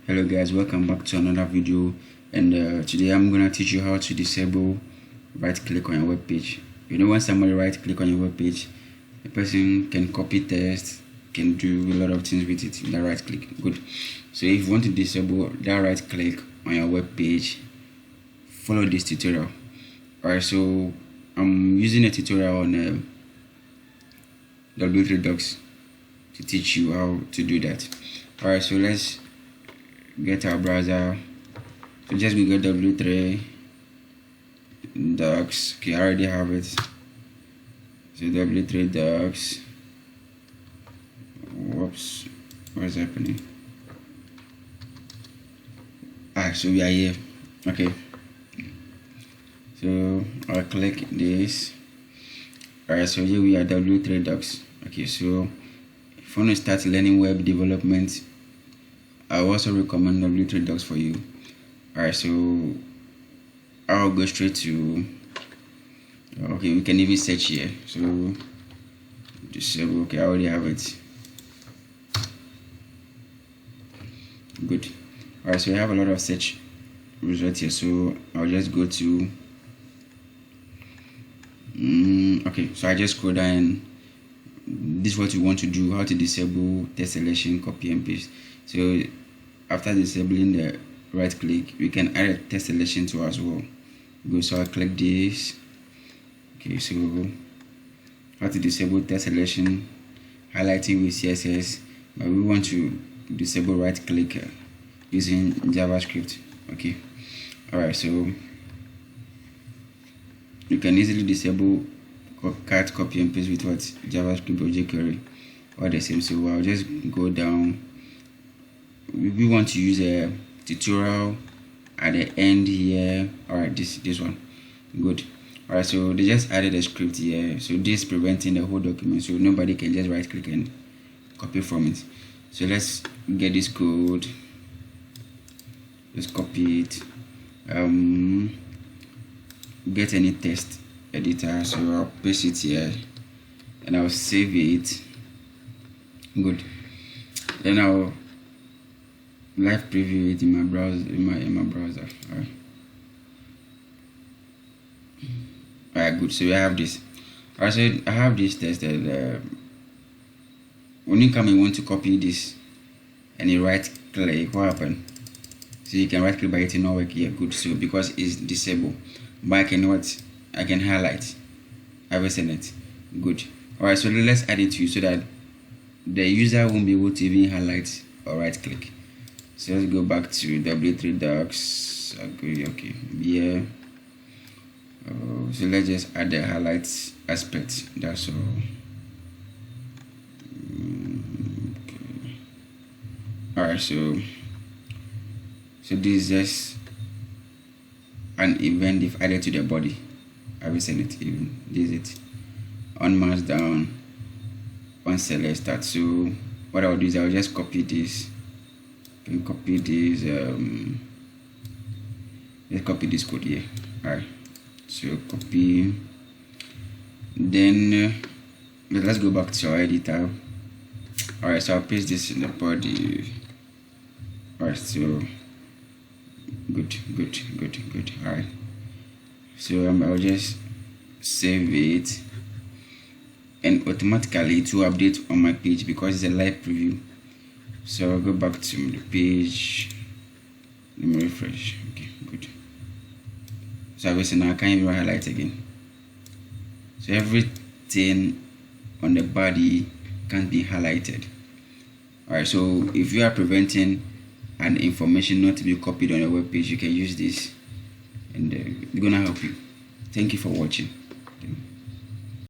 Hello guys, welcome back to another video, and today I'm gonna teach you how to disable right click on your web page. When somebody right click on your web page, the person can copy text, can do a lot of things with it. That right click, good. So if you want to disable that right click on your web page, follow this tutorial. Alright, so I'm using a tutorial on W3 Docs to teach you how to do that. Alright, so let's get our browser. So just Google W3 Docs. Okay, I already have it. So W3 Docs. Whoops, what's happening? So we are here. Okay, so I'll click this. Alright, so here we are, W3 Docs. Okay, so if you want to start learning web development, I also recommend W3 Docs for you. Alright, so I'll go straight to, okay, we can even search here. So disable, okay, I already have it. Good. Alright, so we have a lot of search results here, so I'll just go to okay, so I just scroll down. This is what you want to do, how to disable text selection, copy and paste. So after disabling the right click, we can add a text selection to as well. Go, so I click this. Okay, so how to disable text selection, highlighting with CSS, but we want to disable right click using JavaScript. Okay, alright, so you can easily disable cut, copy and paste with what JavaScript or jQuery, or the same. So I'll just go down. We want to use a tutorial at the end here. Alright, this one, good. Alright, so they just added a script here, so this preventing the whole document, so nobody can just right click and copy from it. So let's get this code, let's copy it, get any text editor, so I'll paste it here and I'll save it. Good. Then I'll live preview it in my browser, in my browser. Alright, good. So we have this. Alright, so I have this text that when you come and want to copy this and you right click, what happened? So you can right click, but it will not work here. Good. So because it's disabled, but I can highlight. I will send it. Good. Alright, so let's add it to you so that the user won't be able to even highlight or right click. So let's go back to W3 Docs. Okay, yeah. So let's just add the highlights aspect. That's all. Okay. Alright, so this is just an event if added to the body. I will send it even. This is it. On mouse down, on select start. So what I'll do is I'll just copy this. Can copy this. Let's copy this code here. Alright. So copy. Then let's go back to our editor. Alright, so I'll paste this in the body. Alright, so good. Alright, so I'll just save it, and automatically it will update on my page because it's a live preview. So I'll go back to the page. Let me refresh. Okay, good. So obviously now I can't even highlight again. So everything on the body can't be highlighted. Alright, so if you are preventing an information not to be copied on your web page, you can use this, and it's gonna help you. Thank you for watching.